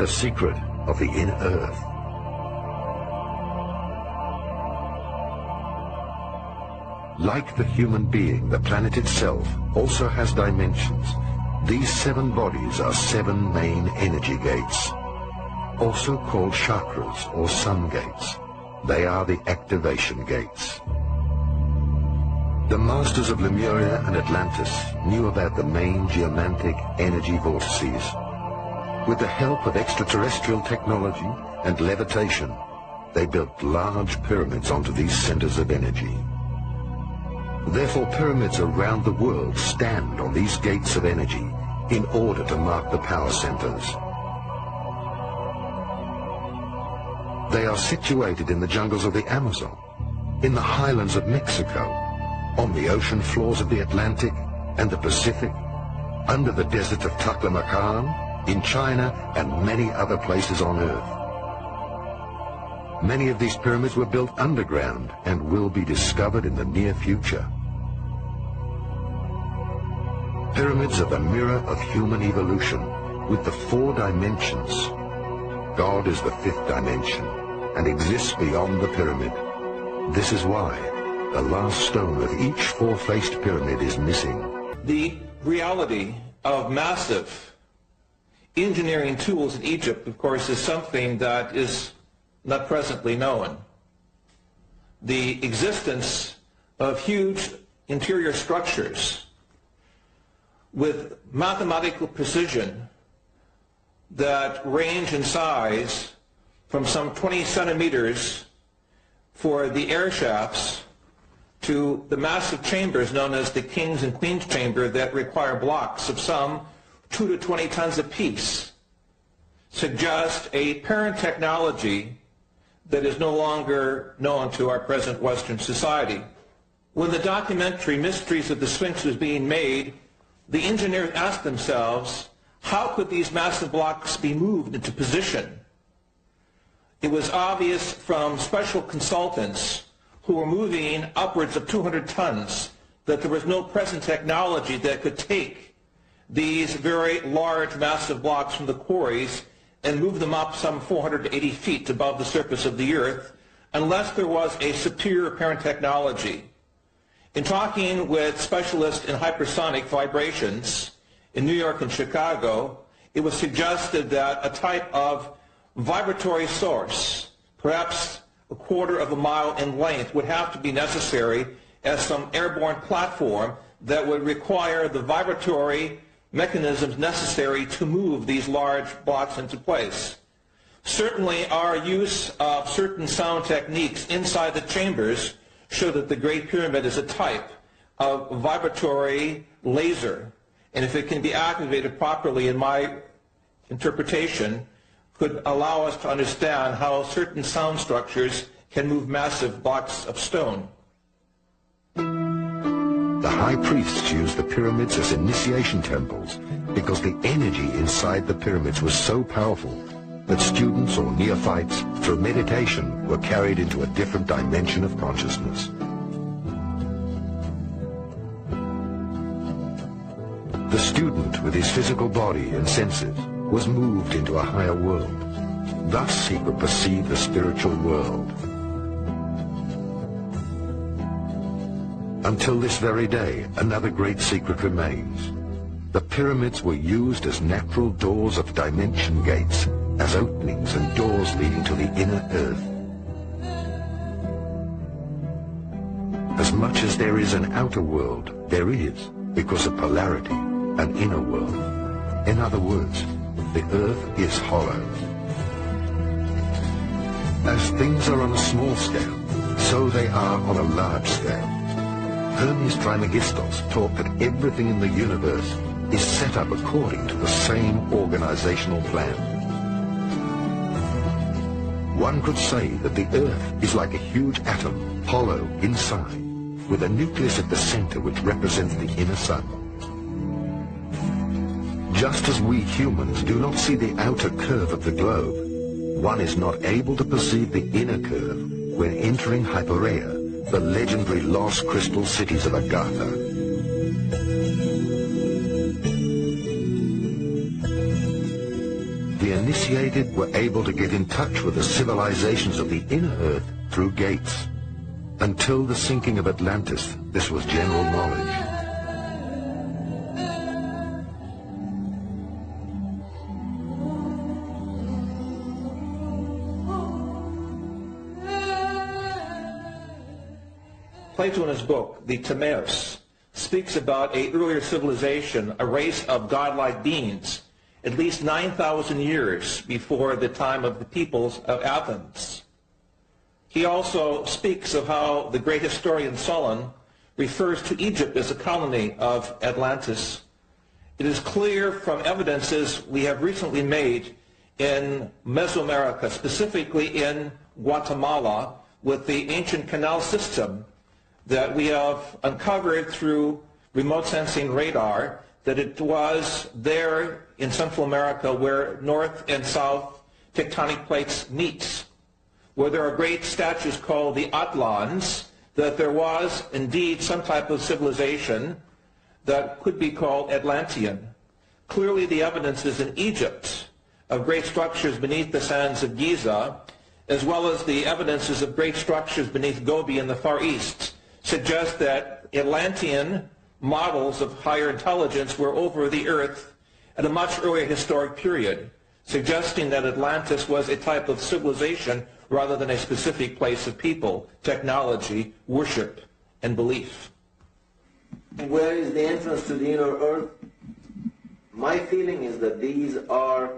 the secret of the inner earth. Like the human being, the planet itself also has dimensions. These 7 bodies are 7 main energy gates, also called chakras or sun gates. They are the activation gates. The masters of Lemuria and Atlantis knew about the main geomantic energy vortices. With the help of extraterrestrial technology and levitation, they built large pyramids onto these centers of energy. Therefore, pyramids around the world stand on these gates of energy in order to mark the power centers. They are situated in the jungles of the Amazon, in the highlands of Mexico, on the ocean floors of the Atlantic and the Pacific, under the desert of Taklamakan, in China, and many other places on Earth. Many of these pyramids were built underground and will be discovered in the near future. Pyramids are the mirror of human evolution, with the 4 dimensions. God is the 5th dimension and exists beyond the pyramid. This is why the last stone of each 4-faced pyramid is missing. The reality of massive engineering tools in Egypt, of course, is something that is not presently known. The existence of huge interior structures with mathematical precision that range in size from some 20 centimeters for the air shafts to the massive chambers known as the King's and Queen's Chamber that require blocks of some 2 to 20 tons apiece, suggest a parent technology that is no longer known to our present Western society. When the documentary Mysteries of the Sphinx was being made, the engineers asked themselves, how could these massive blocks be moved into position? It was obvious from special consultants who were moving upwards of 200 tons that there was no present technology that could take these very large, massive blocks from the quarries and move them up some 480 feet above the surface of the earth unless there was a superior apparent technology. In talking with specialists in hypersonic vibrations in New York and Chicago, it was suggested that a type of vibratory source, perhaps a quarter of a mile in length, would have to be necessary as some airborne platform that would require the vibratory mechanisms necessary to move these large blocks into place. Certainly, our use of certain sound techniques inside the chambers show that the Great Pyramid is a type of vibratory laser, and if it can be activated properly, in my interpretation, could allow us to understand how certain sound structures can move massive blocks of stone. The high priests used the pyramids as initiation temples because the energy inside the pyramids was so powerful that students or neophytes, through meditation, were carried into a different dimension of consciousness. The student, with his physical body and senses, was moved into a higher world. Thus he could perceive the spiritual world. Until this very day, another great secret remains. The pyramids were used as natural doors of dimension gates, as openings and doors leading to the inner earth. As much as there is an outer world, there is, because of polarity, an inner world. In other words, the earth is hollow. As things are on a small scale, so they are on a large scale. Hermes Trismegistos taught that everything in the universe is set up according to the same organizational plan. One could say that the Earth is like a huge atom, hollow inside, with a nucleus at the center which represents the inner sun. Just as we humans do not see the outer curve of the globe, one is not able to perceive the inner curve when entering Hypereia, the legendary lost crystal cities of Agartha. The the initiated were able to get in touch with the civilizations of the inner Earth through gates. Until the sinking of Atlantis, this was general knowledge. Plato in his book, the Timaeus, speaks about an earlier civilization, a race of godlike beings, at least 9,000 years before the time of the peoples of Athens. He also speaks of how the great historian Solon refers to Egypt as a colony of Atlantis. It is clear from evidences we have recently made in Mesoamerica, specifically in Guatemala, with the ancient canal system that we have uncovered through remote sensing radar, that it was there in Central America where north and south tectonic plates meet, where there are great statues called the Atlans, that there was indeed some type of civilization that could be called Atlantean. Clearly the evidence is in Egypt of great structures beneath the sands of Giza, as well as the evidences of great structures beneath Gobi in the Far East, suggest that Atlantean models of higher intelligence were over the earth at a much earlier historic period, suggesting that Atlantis was a type of civilization rather than a specific place of people, technology, worship, and belief. Where is the entrance to the inner earth? My feeling is that these are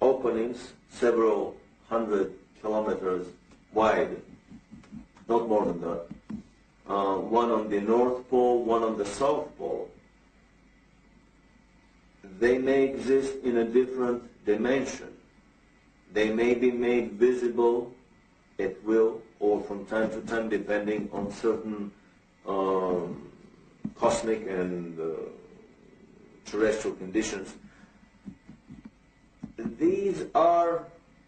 openings several hundred kilometers wide, not more than that. One on the North Pole, one on the South Pole. They may exist in a different dimension. They may be made visible at will or from time to time depending on certain cosmic and terrestrial conditions. These are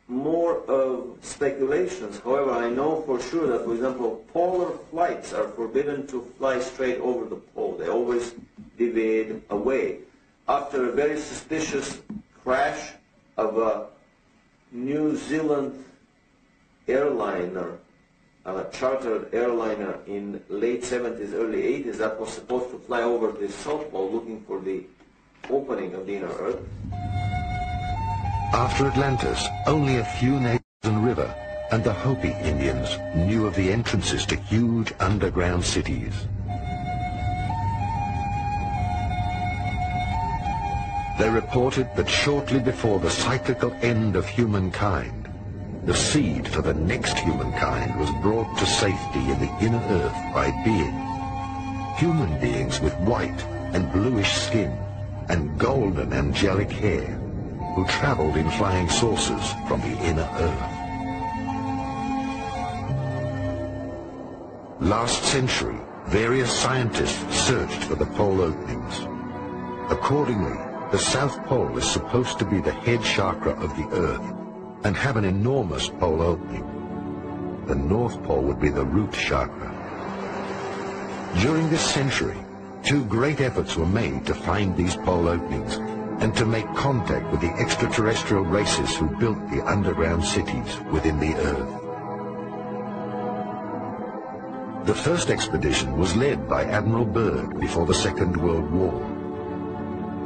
more of speculations. However, I know for sure that, for example, polar flights are forbidden to fly straight over the pole. They always deviate away. After a very suspicious crash of a New Zealand airliner, a chartered airliner in late 70s, early 80s, that was supposed to fly over the South Pole looking for the opening of the inner Earth. After Atlantis, only a few nations and river and the Hopi Indians knew of the entrances to huge underground cities. They reported that shortly before the cyclical end of humankind, the seed for the next humankind was brought to safety in the inner earth by human beings with white and bluish skin and golden angelic hair, who traveled in flying saucers from the inner earth. Last century, various scientists searched for the pole openings. Accordingly, the South Pole is supposed to be the head chakra of the Earth and have an enormous pole opening. The North Pole would be the root chakra. During this century, two great efforts were made to find these pole openings and to make contact with the extraterrestrial races who built the underground cities within the Earth. The first expedition was led by Admiral Byrd before the Second World War.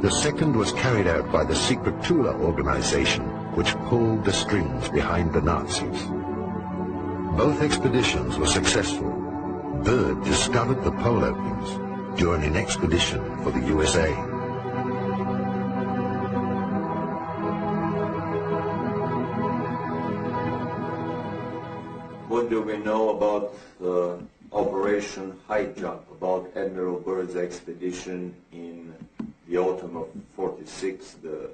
The second was carried out by the secret Tula organization, which pulled the strings behind the Nazis. Both expeditions were successful. Byrd discovered the pole openings during an expedition for the USA. What do we know about Operation High Jump, about Admiral Byrd's expedition in the autumn of 46, the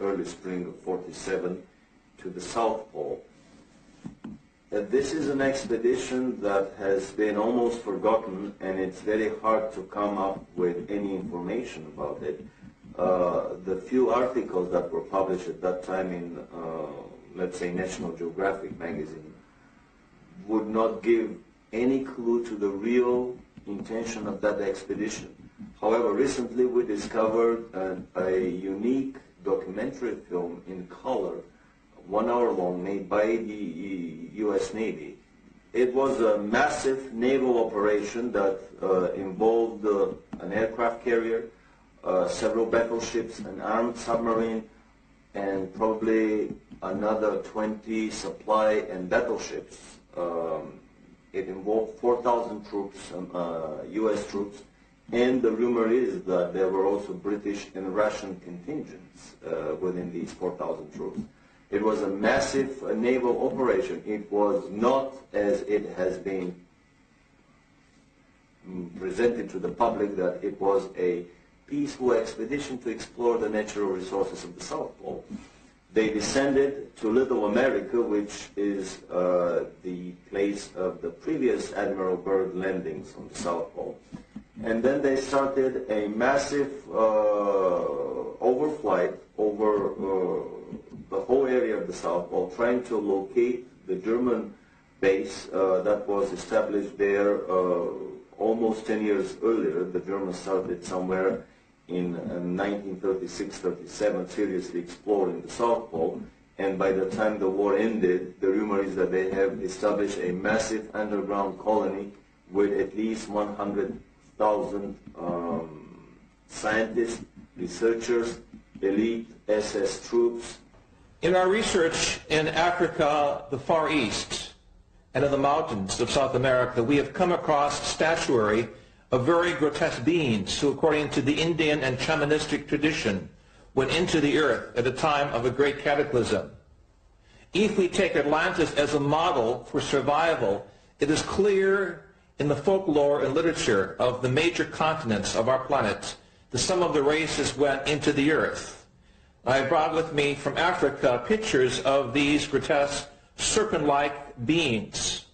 early spring of 47, to the South Pole? This is an expedition that has been almost forgotten, and it's very hard to come up with any information about it. The few articles that were published at that time in, let's say, National Geographic magazine would not give any clue to the real intention of that expedition. However, recently we discovered a unique documentary film in color, 1 hour long, made by the U.S. Navy. It was a massive naval operation that involved an aircraft carrier, several battleships, an armed submarine, and probably another 20 supply and battleships. It involved 4,000 troops, U.S. troops, and the rumor is that there were also British and Russian contingents within these 4,000 troops. It was a massive naval operation. It was not, as it has been presented to the public, that it was a peaceful expedition to explore the natural resources of the South Pole. They descended to Little America, which is the place of the previous Admiral Byrd landings on the South Pole. And then they started a massive overflight over the whole area of the South Pole, trying to locate the German base that was established there almost 10 years earlier. The Germans started somewhere in 1936-37 seriously exploring the South Pole, and by the time the war ended, the rumor is that they have established a massive underground colony with at least 100,000 scientists, researchers, elite SS troops. In our research in Africa, the Far East, and in the mountains of South America, we have come across statuary of very grotesque beings who, according to the Indian and shamanistic tradition, went into the earth at a time of a great cataclysm. If we take Atlantis as a model for survival, it is clear in the folklore and literature of the major continents of our planet that some of the races went into the earth. I brought with me from Africa pictures of these grotesque serpent-like beings.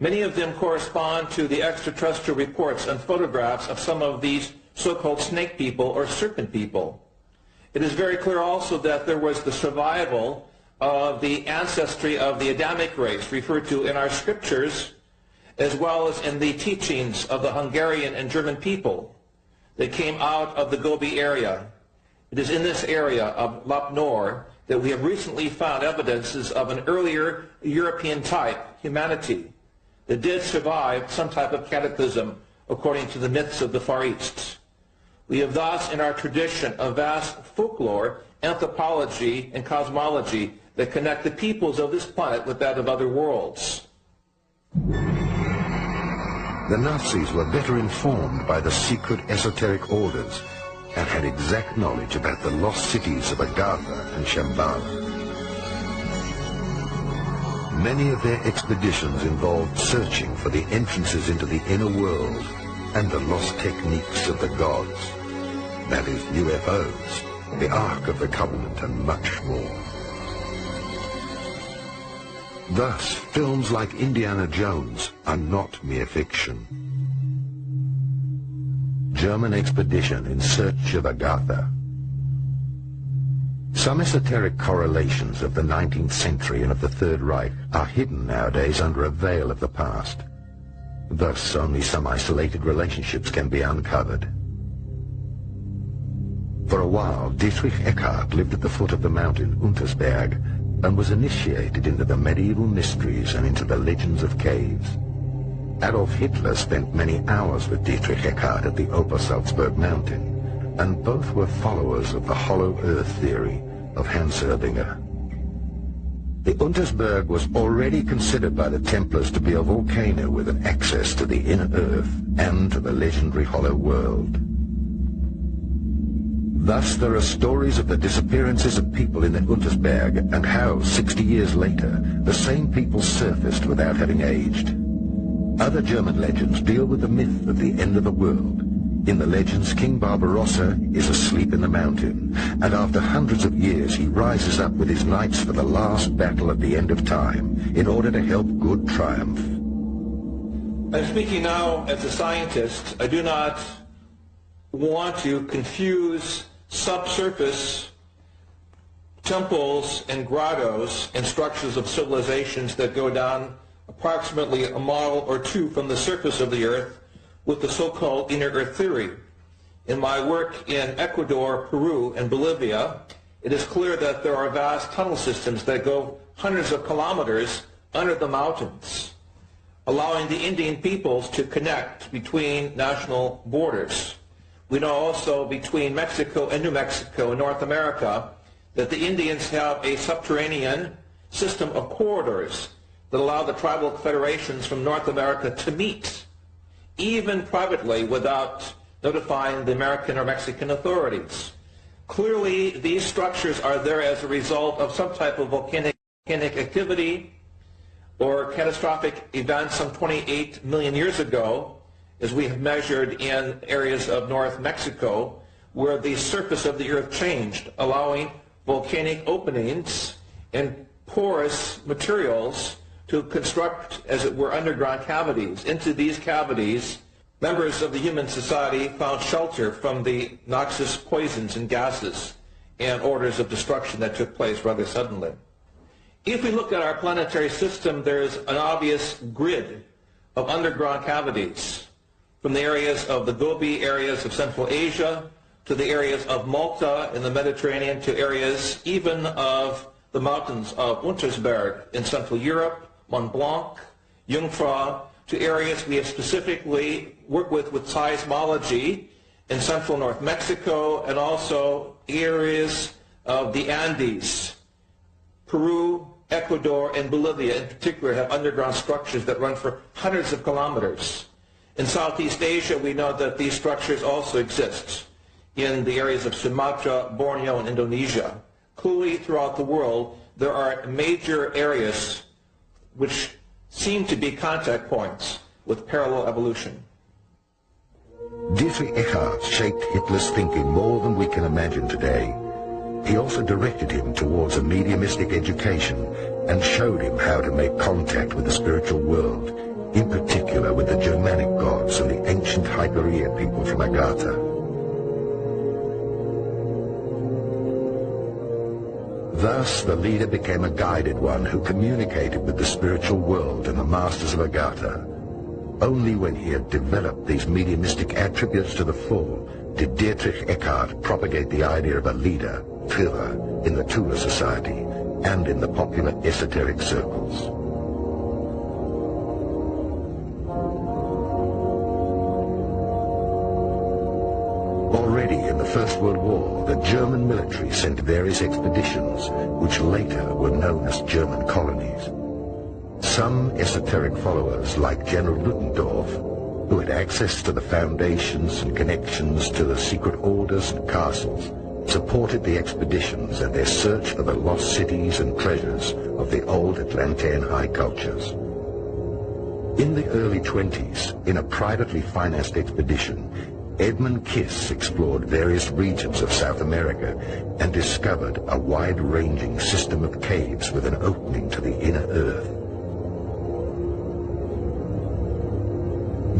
Many of them correspond to the extraterrestrial reports and photographs of some of these so-called snake people or serpent people. It is very clear also that there was the survival of the ancestry of the Adamic race, referred to in our scriptures, as well as in the teachings of the Hungarian and German people that came out of the Gobi area. It is in this area of Lap Nor that we have recently found evidences of an earlier European type humanity that did survive some type of cataclysm according to the myths of the Far East. We have thus in our tradition a vast folklore, anthropology, and cosmology that connect the peoples of this planet with that of other worlds. The Nazis were better informed by the secret esoteric orders and had exact knowledge about the lost cities of Agartha and Shambhala. Many of their expeditions involved searching for the entrances into the inner world and the lost techniques of the gods, that is, UFOs, the Ark of the Covenant, and much more. Thus, films like Indiana Jones are not mere fiction. German expedition in search of Agartha. Some esoteric correlations of the 19th century and of the Third Reich are hidden nowadays under a veil of the past. Thus, only some isolated relationships can be uncovered. For a while, Dietrich Eckart lived at the foot of the mountain Untersberg and was initiated into the medieval mysteries and into the legends of caves. Adolf Hitler spent many hours with Dietrich Eckart at the Obersalzberg mountain, and both were followers of the hollow earth theory of Hans Erdinger. The Untersberg was already considered by the Templars to be a volcano with an access to the inner earth and to the legendary hollow world. Thus there are stories of the disappearances of people in the Untersberg and how, 60 years later, the same people surfaced without having aged. Other German legends deal with the myth of the end of the world. In the legends, King Barbarossa is asleep in the mountain, and after hundreds of years he rises up with his knights for the last battle at the end of time, in order to help good triumph. I'm speaking now as a scientist. I do not want to confuse subsurface temples and grottos and structures of civilizations that go down approximately a mile or two from the surface of the earth with the so-called inner earth theory. In my work in Ecuador, Peru, and Bolivia, it is clear that there are vast tunnel systems that go hundreds of kilometers under the mountains, allowing the Indian peoples to connect between national borders. We know also between Mexico and New Mexico in North America that the Indians have a subterranean system of corridors that allow the tribal federations from North America to meet, even privately, without notifying the American or Mexican authorities. Clearly, these structures are there as a result of some type of volcanic activity or catastrophic events some 28 million years ago, as we have measured in areas of North Mexico, where the surface of the earth changed, allowing volcanic openings and porous materials to construct, as it were, underground cavities. Into these cavities, members of the human society found shelter from the noxious poisons and gases and orders of destruction that took place rather suddenly. If we look at our planetary system, there is an obvious grid of underground cavities, from the areas of the Gobi areas of Central Asia to the areas of Malta in the Mediterranean to areas even of the mountains of Untersberg in Central Europe, Mont Blanc, Jungfrau, to areas we have specifically worked with seismology in central North Mexico, and also areas of the Andes. Peru, Ecuador, and Bolivia in particular have underground structures that run for hundreds of kilometers. In Southeast Asia, we know that these structures also exist in the areas of Sumatra, Borneo, and Indonesia. Clearly, throughout the world, there are major areas which seem to be contact points with parallel evolution. Dietrich Eckart shaped Hitler's thinking more than we can imagine today. He also directed him towards a mediumistic education and showed him how to make contact with the spiritual world, in particular with the Germanic gods and the ancient Hyperborean people from Agartha. Thus, the leader became a guided one who communicated with the spiritual world and the masters of Agartha. Only when he had developed these mediumistic attributes to the full did Dietrich Eckart propagate the idea of a leader, Führer, in the Thule Society and in the popular esoteric circles. Already in the First World War, the German military sent various expeditions, which later were known as German colonies. Some esoteric followers, like General Ludendorff, who had access to the foundations and connections to the secret orders and castles, supported the expeditions and their search for the lost cities and treasures of the old Atlantean high cultures. In the early 20s, in a privately financed expedition, Edmund Kiss explored various regions of South America and discovered a wide-ranging system of caves with an opening to the inner earth.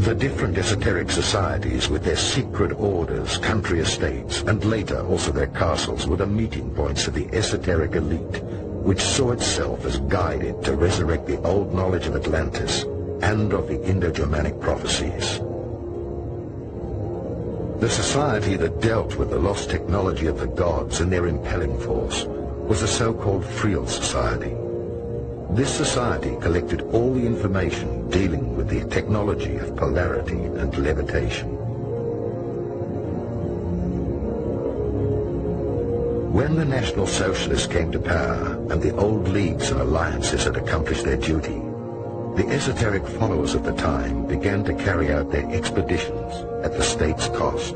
The different esoteric societies with their secret orders, country estates, and later also their castles were the meeting points of the esoteric elite, which saw itself as guided to resurrect the old knowledge of Atlantis and of the Indo-Germanic prophecies. The society that dealt with the lost technology of the gods and their impelling force was the so-called Friel Society. This society collected all the information dealing with the technology of polarity and levitation. When the National Socialists came to power and the old leagues and alliances had accomplished their duty, the esoteric followers of the time began to carry out their expeditions at the state's cost.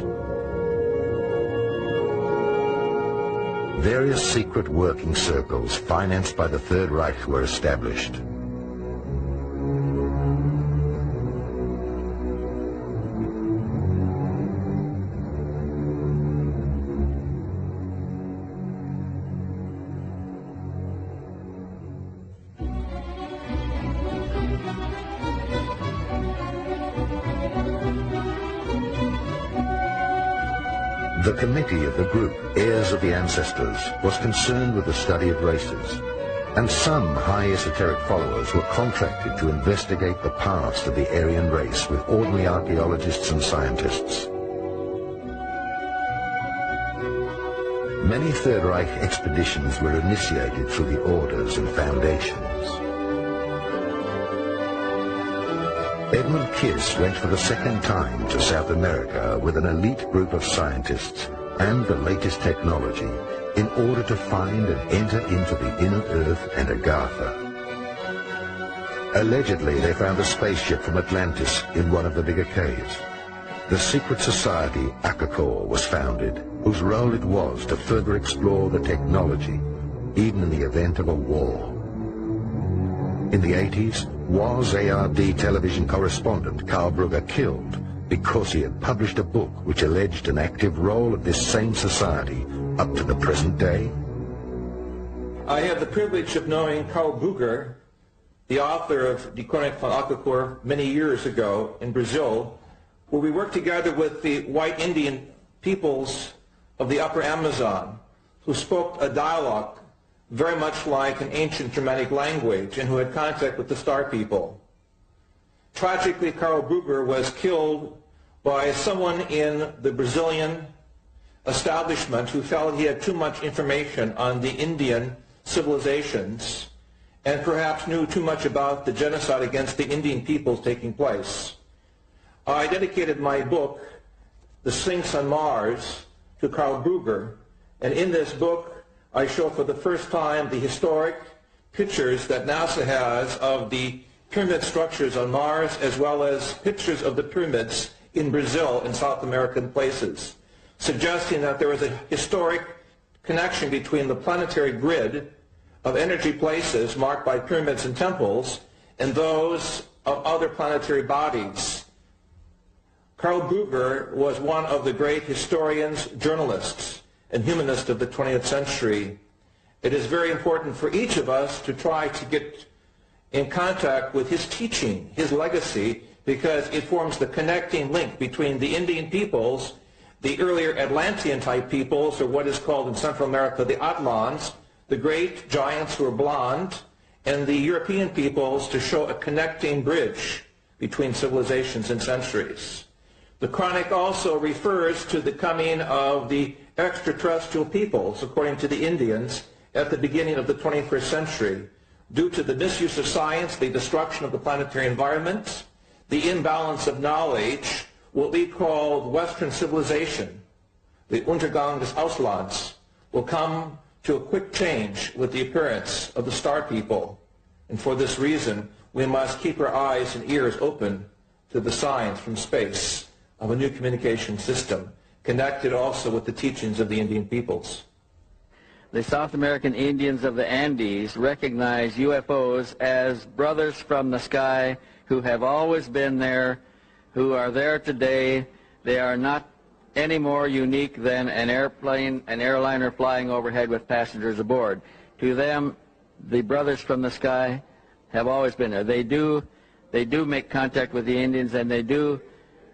Various secret working circles financed by the Third Reich were established. The committee of the group, Heirs of the Ancestors, was concerned with the study of races, and some high esoteric followers were contracted to investigate the past of the Aryan race with ordinary archaeologists and scientists. Many Third Reich expeditions were initiated through the orders and foundations. Edmund Kiss went for the second time to South America with an elite group of scientists and the latest technology in order to find and enter into the inner Earth and Agartha. Allegedly, they found a spaceship from Atlantis in one of the bigger caves. The secret society Agartha was founded, whose role it was to further explore the technology, even in the event of a war. In the 80s, was ARD television correspondent Karl Brugger killed because he had published a book which alleged an active role of this same society up to the present day? I have the privilege of knowing Karl Brugger, the author of Die Chronik von Agartha, many years ago in Brazil, where we worked together with the white Indian peoples of the upper Amazon, who spoke a dialogue very much like an ancient Germanic language and who had contact with the Star people. Tragically, Karl Brugger was killed by someone in the Brazilian establishment who felt he had too much information on the Indian civilizations and perhaps knew too much about the genocide against the Indian peoples taking place. I dedicated my book, The Sphinx on Mars, to Karl Brugger, and in this book I show for the first time the historic pictures that NASA has of the pyramid structures on Mars, as well as pictures of the pyramids in Brazil and South American places, suggesting that there was a historic connection between the planetary grid of energy places marked by pyramids and temples and those of other planetary bodies. Karl Brugger was one of the great historians, journalists, and humanists of the 20th century. It is very important for each of us to try to get in contact with his teaching, his legacy, because it forms the connecting link between the Indian peoples, the earlier Atlantean-type peoples, or what is called in Central America the Atlans, the great giants who are blonde, and the European peoples, to show a connecting bridge between civilizations and centuries. The Chronic also refers to the coming of the extraterrestrial peoples, according to the Indians, at the beginning of the 21st century, due to the misuse of science, the destruction of the planetary environment, the imbalance of knowledge, what we call Western civilization, the Untergang des Auslands, will come to a quick change with the appearance of the Star people. And for this reason, we must keep our eyes and ears open to the signs from space of a new communication system, connected also with the teachings of the Indian peoples. The South American Indians of the Andes recognize UFOs as brothers from the sky who have always been there, who are there today. They are not any more unique than an airplane, an airliner flying overhead with passengers aboard. To them, the brothers from the sky have always been there. They do make contact with the Indians, and they do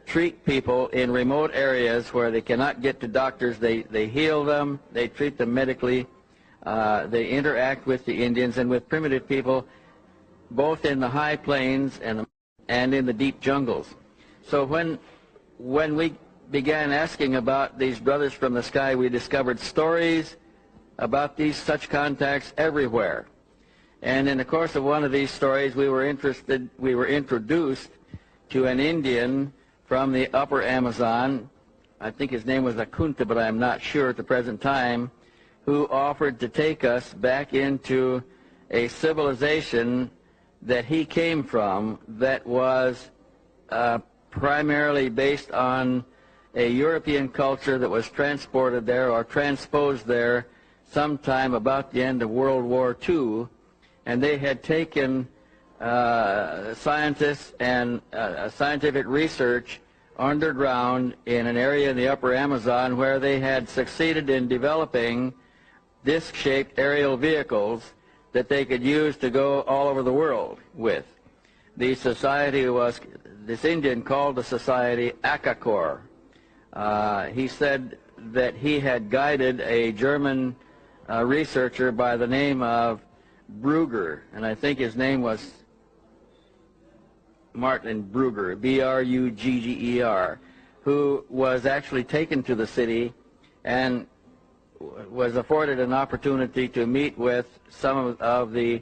treat people in remote areas where they cannot get to doctors. They heal them, they treat them medically, they interact with the Indians and with primitive people, both in the high plains and in the deep jungles. So when we began asking about these brothers from the sky, we discovered stories about such contacts everywhere. And in the course of one of these stories, we were introduced to an Indian from the upper Amazon. I think his name was Agartha, but I'm not sure at the present time, who offered to take us back into a civilization that he came from that was primarily based on a European culture that was transported there or transposed there sometime about the end of World War II, and they had taken scientists and scientific research underground in an area in the upper Amazon where they had succeeded in developing disc-shaped aerial vehicles that they could use to go all over the world with. The society was, this Indian called the society Agartha. He said that he had guided a German researcher by the name of Brugger, and I think his name was Martin Brugger, B-R-U-G-G-E-R, who was actually taken to the city and was afforded an opportunity to meet with some of the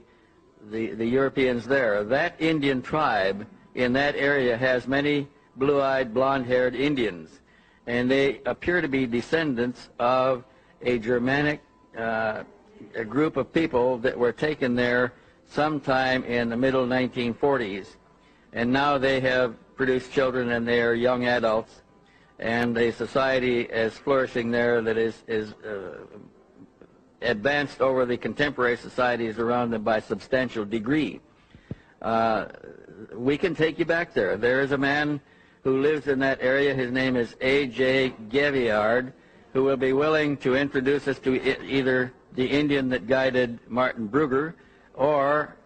Europeans there. That Indian tribe in that area has many blue-eyed, blonde-haired Indians, and they appear to be descendants of a Germanic a group of people that were taken there sometime in the middle 1940s, and now they have produced children and they are young adults, and a society is flourishing there that is advanced over the contemporary societies around them by a substantial degree. We can take you back there. There is a man who lives in that area. His name is A.J. Gaviard, who will be willing to introduce us to either the Indian that guided Martin Brugger or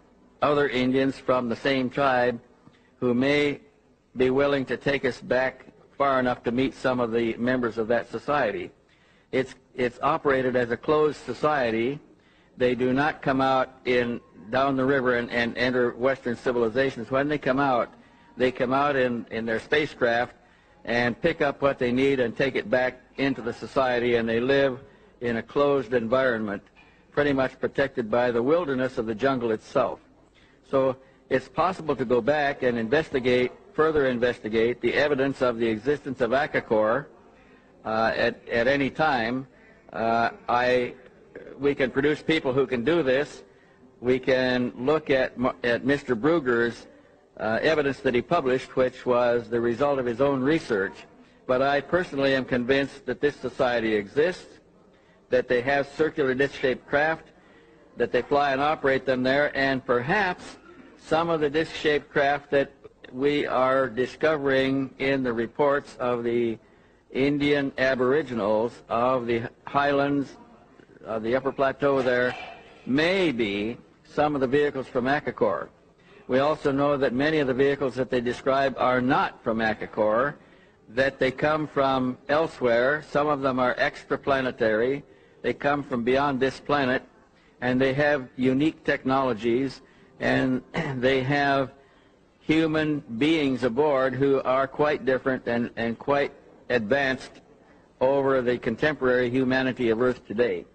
other Indians from the same tribe who may be willing to take us back far enough to meet some of the members of that society. It's operated as a closed society. They do not come out down the river and enter Western civilizations. When they come out in their spacecraft and pick up what they need and take it back into the society, and they live in a closed environment, pretty much protected by the wilderness of the jungle itself. So it's possible to go back and further investigate the evidence of the existence of Akakor at any time. We can produce people who can do this. We can look at Mr. Brugger's evidence that he published, which was the result of his own research. But I personally am convinced that this society exists, that they have circular disc-shaped craft, that they fly and operate them there, and perhaps some of the disc-shaped craft that we are discovering in the reports of the Indian aboriginals of the highlands, of the upper plateau there, may be some of the vehicles from Akakor. We also know that many of the vehicles that they describe are not from Akakor, that they come from elsewhere. Some of them are extraplanetary. They come from beyond this planet, and they have unique technologies, and they have human beings aboard who are quite different and quite advanced over the contemporary humanity of Earth today.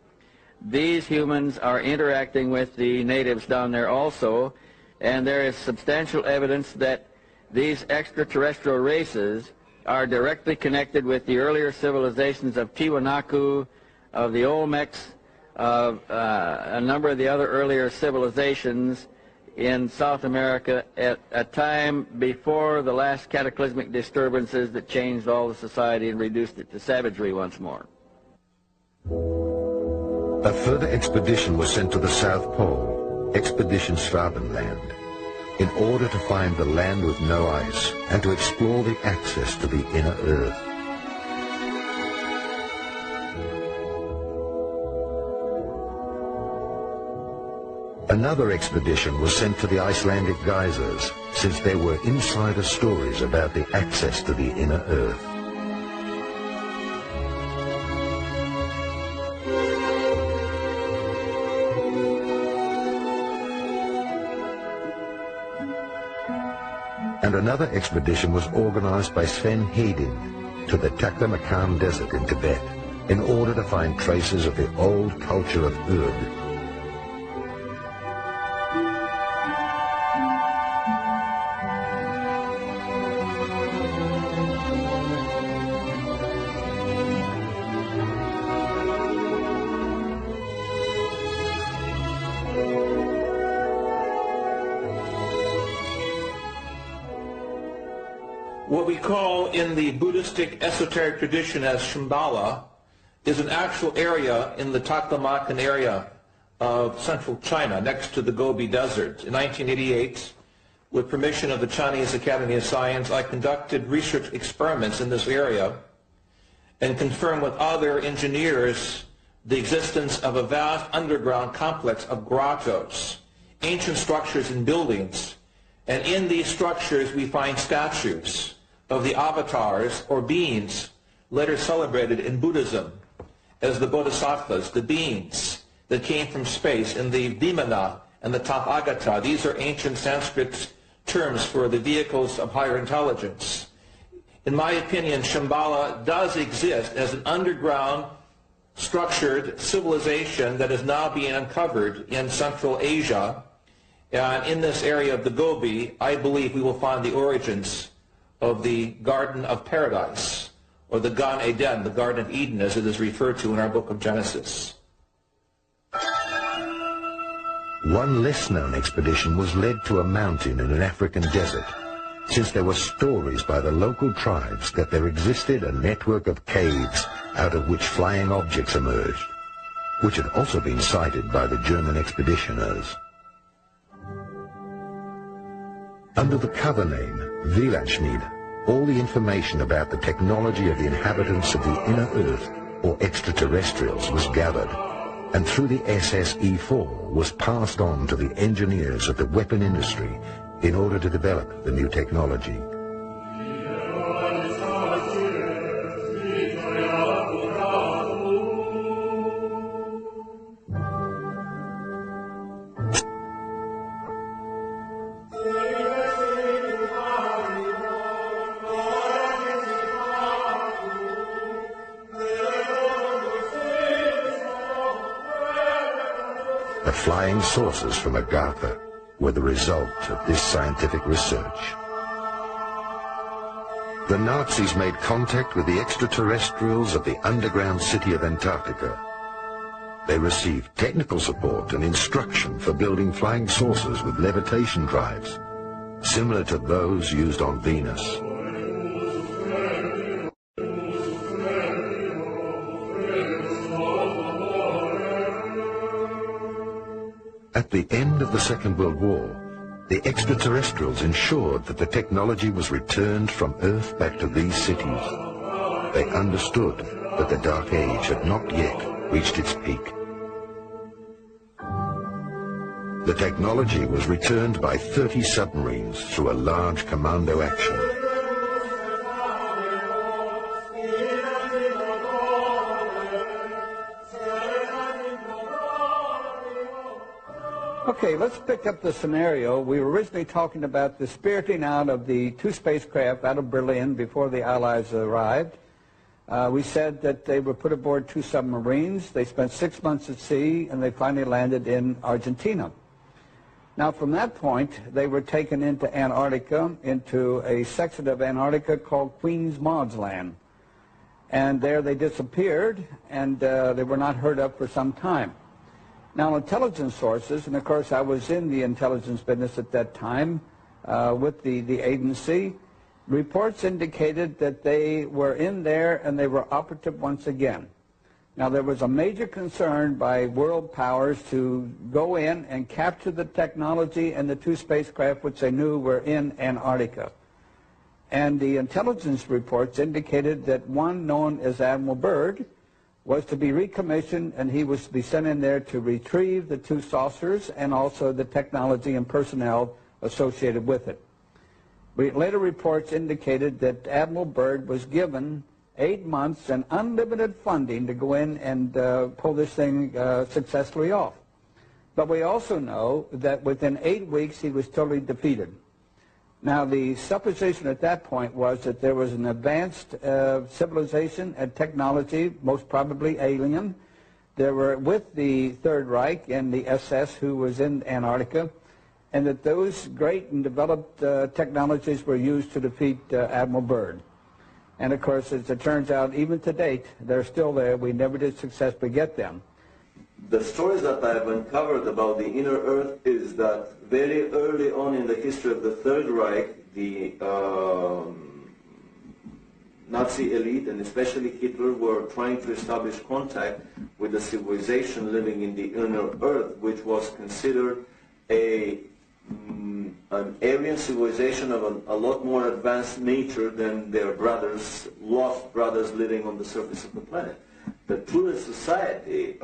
These humans are interacting with the natives down there also, and there is substantial evidence that these extraterrestrial races are directly connected with the earlier civilizations of Tiwanaku, of the Olmecs, of a number of the other earlier civilizations in South America at a time before the last cataclysmic disturbances that changed all the society and reduced it to savagery once more. A further expedition was sent to the South Pole, Expedition Schwabenland, in order to find the land with no ice and to explore the access to the inner Earth. Another expedition was sent to the Icelandic geysers, since there were insider stories about the access to the inner Earth. And another expedition was organized by Sven Hedin to the Taklamakan Desert in Tibet in order to find traces of the old culture of Urd. What we call in the Buddhistic esoteric tradition as Shambhala is an actual area in the Taklamakan area of central China next to the Gobi Desert. In 1988, with permission of the Chinese Academy of Science, I conducted research experiments in this area and confirmed with other engineers the existence of a vast underground complex of grottos, ancient structures and buildings, and in these structures we find statues of the avatars or beings later celebrated in Buddhism as the bodhisattvas, the beings that came from space in the Vimana and the Tathagata. These are ancient Sanskrit terms for the vehicles of higher intelligence. In my opinion, Shambhala does exist as an underground structured civilization that is now being uncovered in Central Asia. And in this area of the Gobi, I believe we will find the origins of the Garden of Paradise, or the Gan Eden, the Garden of Eden, as it is referred to in our book of Genesis. One less-known expedition was led to a mountain in an African desert, since there were stories by the local tribes that there existed a network of caves out of which flying objects emerged, which had also been cited by the German expeditioners. Under the cover name Villachschmied, all the information about the technology of the inhabitants of the inner Earth, or extraterrestrials, was gathered, and through the SSE-4 was passed on to the engineers of the weapon industry in order to develop the new technology. The flying saucers from Agartha were the result of this scientific research. The Nazis made contact with the extraterrestrials of the underground city of Antarctica. They received technical support and instruction for building flying saucers with levitation drives, similar to those used on Venus. At the end of the Second World War, the extraterrestrials ensured that the technology was returned from Earth back to these cities. They understood that the Dark Age had not yet reached its peak. The technology was returned by 30 submarines through a large commando action. Okay, let's pick up the scenario. We were originally talking about the spiriting out of the two spacecraft out of Berlin before the Allies arrived. We said that they were put aboard two submarines. They spent 6 months at sea, and they finally landed in Argentina. Now, from that point, they were taken into Antarctica, into a section of Antarctica called Queen's Maud's Land. And there they disappeared, and they were not heard of for some time. Now, intelligence sources, and of course I was in the intelligence business at that time with the agency, reports indicated that they were in there and they were operative once again. Now, there was a major concern by world powers to go in and capture the technology and the two spacecraft which they knew were in Antarctica. And the intelligence reports indicated that one known as Admiral Byrd was to be recommissioned, and he was to be sent in there to retrieve the two saucers and also the technology and personnel associated with it. Later reports indicated that Admiral Byrd was given 8 months and unlimited funding to go in and pull this thing successfully off. But we also know that within 8 weeks he was totally defeated. Now, the supposition at that point was that there was an advanced civilization and technology, most probably alien. There were with the Third Reich and the SS who was in Antarctica, and that those great and developed technologies were used to defeat Admiral Byrd. And of course, as it turns out, even to date, they're still there. We never did successfully get them. The stories that I have uncovered about the inner Earth is that very early on in the history of the Third Reich, the Nazi elite, and especially Hitler, were trying to establish contact with the civilization living in the inner Earth, which was considered an Aryan civilization of a lot more advanced nature than their brothers, lost brothers living on the surface of the planet. The Truist Society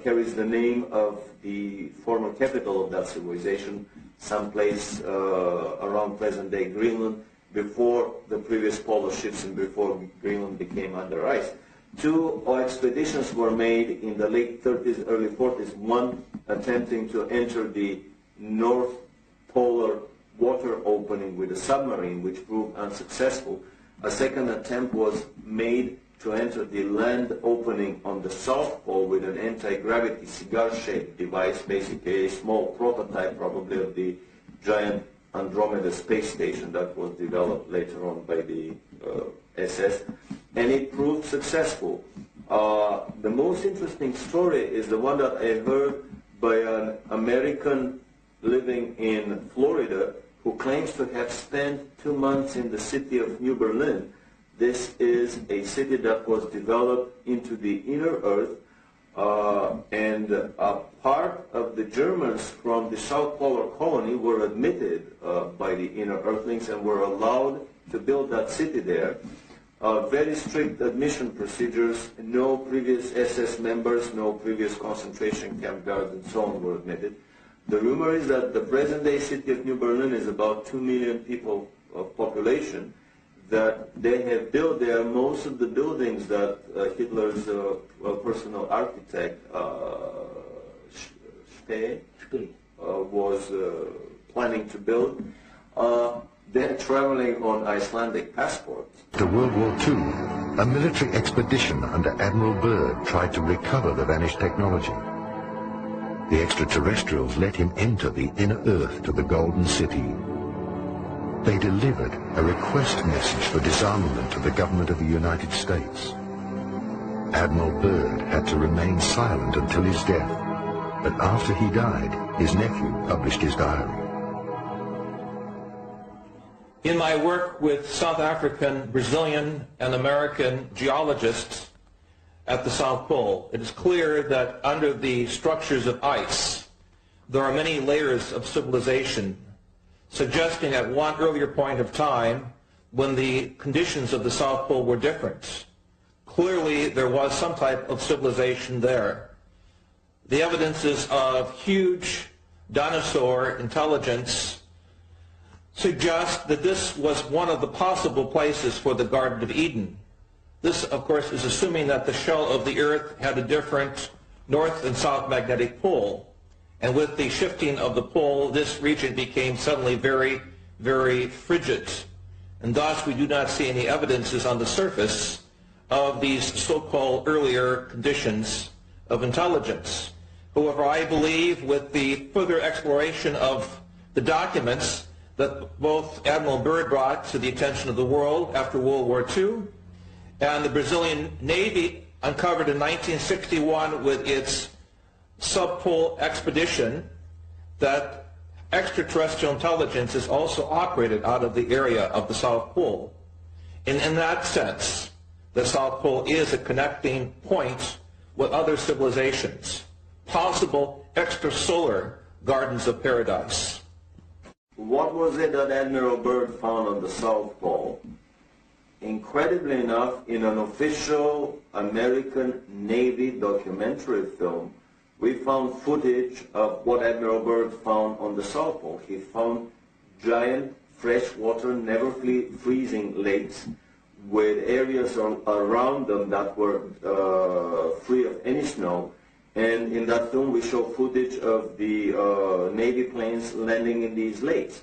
carries the name of the former capital of that civilization, someplace around present-day Greenland, before the previous polar shifts and before Greenland became under ice. Two expeditions were made in the late 30s, early 40s, one attempting to enter the North Polar water opening with a submarine, which proved unsuccessful. A second attempt was made to enter the land opening on the South Pole with an anti-gravity cigar-shaped device, basically a small prototype probably of the giant Andromeda space station that was developed later on by the SS, and it proved successful. The most interesting story is the one that I heard by an American living in Florida who claims to have spent 2 months in the city of New Berlin. This is a city that was developed into the inner earth, and a part of the Germans from the South Polar colony were admitted by the inner earthlings and were allowed to build that city there. Very strict admission procedures, no previous SS members, no previous concentration camp guards and so on were admitted. The rumor is that the present-day city of New Berlin is about 2 million people of population, that they have built there most of the buildings that Hitler's personal architect, Speer, was planning to build. They're traveling on Icelandic passports. After World War II, a military expedition under Admiral Byrd tried to recover the vanished technology. The extraterrestrials let him enter the inner Earth to the Golden City. They delivered a request message for disarmament to the government of the United States. Admiral Byrd had to remain silent until his death, but after he died, his nephew published his diary. In my work with South African, Brazilian, and American geologists at the South Pole, it is clear that under the structures of ice, there are many layers of civilization, suggesting at one earlier point of time when the conditions of the South Pole were different. Clearly, there was some type of civilization there. The evidences of huge dinosaur intelligence suggest that this was one of the possible places for the Garden of Eden. This, of course, is assuming that the shell of the Earth had a different north and south magnetic pole. And with the shifting of the pole, this region became suddenly very, very frigid. And thus we do not see any evidences on the surface of these so-called earlier conditions of intelligence. However, I believe with the further exploration of the documents that both Admiral Byrd brought to the attention of the world after World War II, and the Brazilian Navy uncovered in 1961 with its subpole expedition, that extraterrestrial intelligence is also operated out of the area of the South Pole. And in that sense, the South Pole is a connecting point with other civilizations, possible extrasolar gardens of paradise. What was it that Admiral Byrd found on the South Pole? Incredibly enough, in an official American Navy documentary film, we found footage of what Admiral Byrd found on the South Pole. He found giant freshwater, never freezing lakes with areas around them that were free of any snow. And in that film we show footage of the Navy planes landing in these lakes.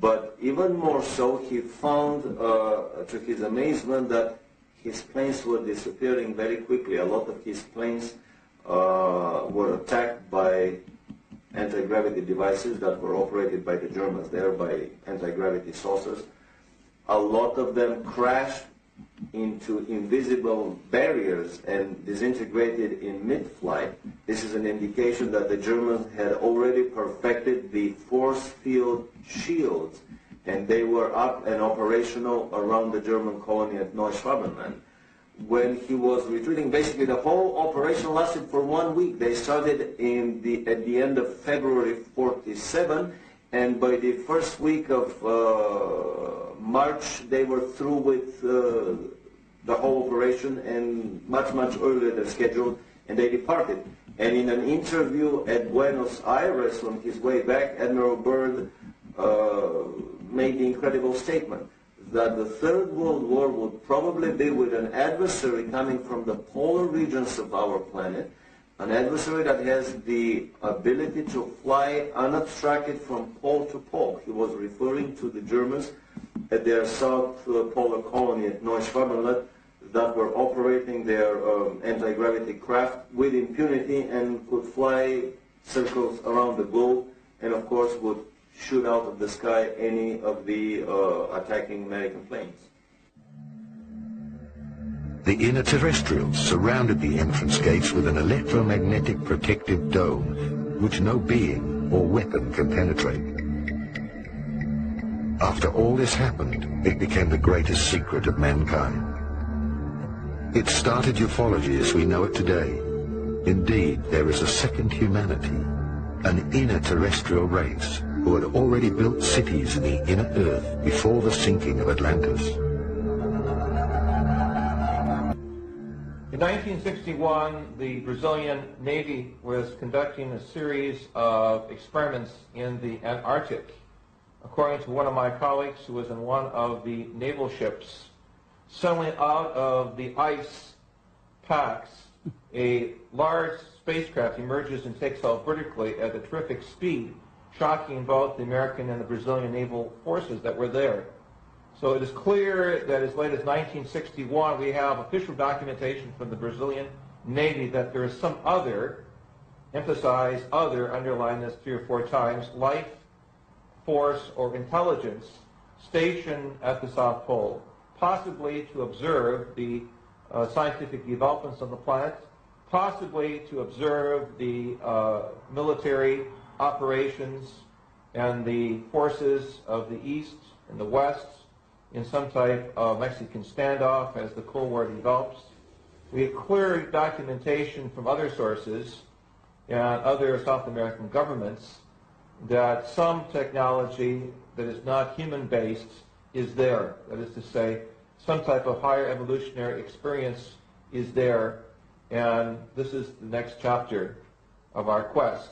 But even more so, he found, to his amazement, that his planes were disappearing very quickly. A lot of his planes were attacked by anti-gravity devices that were operated by the Germans there, by anti-gravity saucers. A lot of them crashed into invisible barriers and disintegrated in mid-flight. This is an indication that the Germans had already perfected the force field shields, and they were up and operational around the German colony at Neuschwabenland. When he was retreating, basically the whole operation lasted for 1 week. They started at the end of February 47, and by the first week of March they were through with the whole operation, and much earlier than scheduled, and they departed. And in an interview at Buenos Aires on his way back, Admiral Byrd made the incredible statement that the Third World War would probably be with an adversary coming from the polar regions of our planet, an adversary that has the ability to fly unobstructed from pole to pole. He was referring to the Germans at their South Polar colony at Neuschwabenland, that were operating their anti-gravity craft with impunity and could fly circles around the globe, and of course would shoot out of the sky any of the attacking American planes. The inner terrestrials surrounded the entrance gates with an electromagnetic protective dome, which no being or weapon can penetrate. After all this happened, it became the greatest secret of mankind. It started ufology as we know it today. Indeed, there is a second humanity, an inner terrestrial race who had already built cities in the inner earth before the sinking of Atlantis. In 1961, the Brazilian Navy was conducting a series of experiments in the Antarctic. According to one of my colleagues who was in one of the naval ships, suddenly out of the ice packs, a large spacecraft emerges and takes off vertically at a terrific speed, shocking both the American and the Brazilian naval forces that were there. So it is clear that as late as 1961, we have official documentation from the Brazilian Navy that there is some other, emphasize other, underline this 3 or 4 times, life force or intelligence stationed at the South Pole, possibly to observe the scientific developments on the planet, possibly to observe the military operations and the forces of the East and the West in some type of Mexican standoff as the Cold War develops. We have clear documentation from other sources and other South American governments that some technology that is not human-based is there. That is to say, some type of higher evolutionary experience is there, and this is the next chapter of our quest.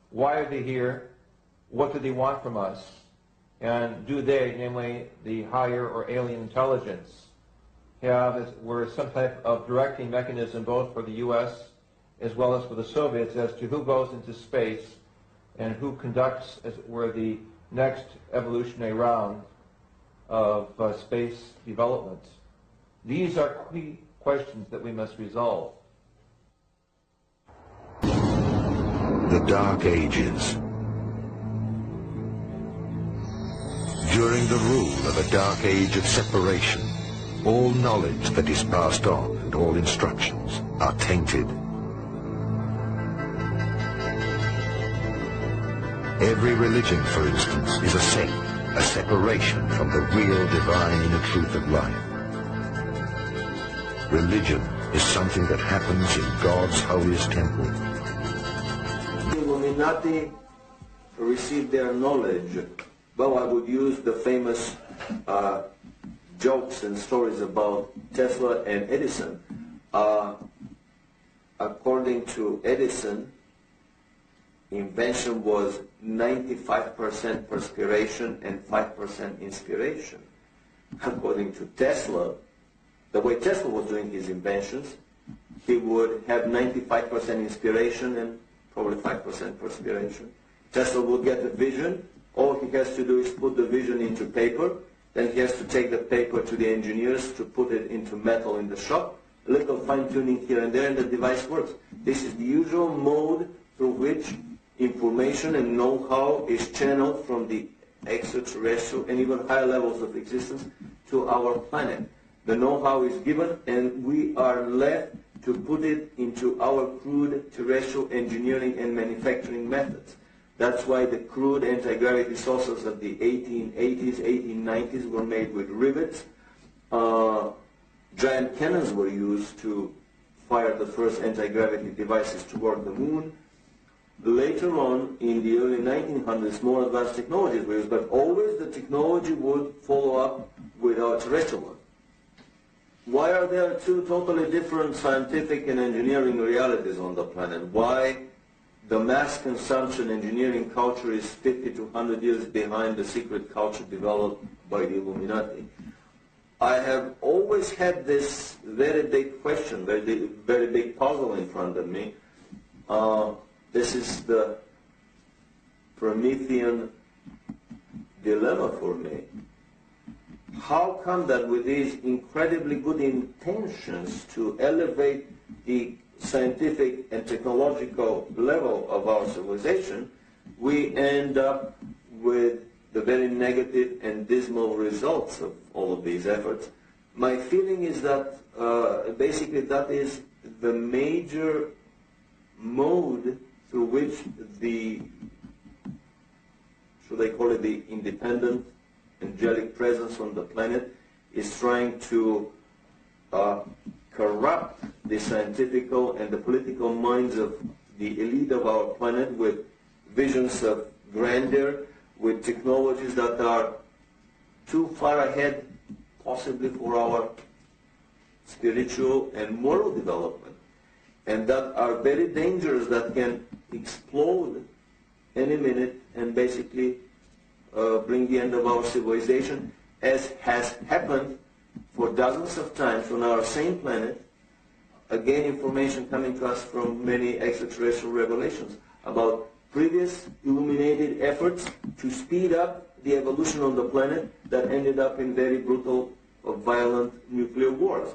Why are they here? What do they want from us? And do they, namely the higher or alien intelligence, have as it were some type of directing mechanism both for the U.S. as well as for the Soviets as to who goes into space and who conducts, as it were, the next evolutionary round of space development? These are key questions that we must resolve. The Dark Ages. During the rule of a dark age of separation, all knowledge that is passed on and all instructions are tainted. Every religion, for instance, is a sect, a separation from the real divine inner truth of life. Religion is something that happens in God's holiest temple. The Illuminati received their knowledge. Well, I would use the famous jokes and stories about Tesla and Edison. According to Edison, invention was 95% perspiration and 5% inspiration. According to Tesla, the way Tesla was doing his inventions, he would have 95% inspiration and probably 5% perspiration. Tesla would get a vision. All he has to do is put the vision into paper. Then he has to take the paper to the engineers to put it into metal in the shop. A little fine-tuning here and there, and the device works. This is the usual mode through which information and know-how is channeled from the extraterrestrial and even higher levels of existence to our planet. The know-how is given, and we are left to put it into our crude terrestrial engineering and manufacturing methods. That's why the crude anti-gravity saucers of the 1880s, 1890s were made with rivets. Giant cannons were used to fire the first anti-gravity devices toward the moon. Later on, in the early 1900s, more advanced technologies were used, but always the technology would follow up with our terrestrial one. Why are there two totally different scientific and engineering realities on the planet? Why the mass consumption engineering culture is 50 to 100 years behind the secret culture developed by the Illuminati? I have always had this very big question, very big puzzle in front of me. This is the Promethean dilemma for me. how come that with these incredibly good intentions to elevate the scientific and technological level of our civilization, we end up with the very negative and dismal results of all of these efforts? My feeling is that basically that is the major mode through which the, should I call it, the independent angelic presence on the planet is trying to corrupt the scientific and the political minds of the elite of our planet with visions of grandeur, with technologies that are too far ahead possibly for our spiritual and moral development, and that are very dangerous, that can explode any minute and basically bring the end of our civilization, as has happened for dozens of times on our same planet. Again, information coming to us from many extraterrestrial revelations about previous illuminated efforts to speed up the evolution on the planet that ended up in very brutal or violent nuclear wars.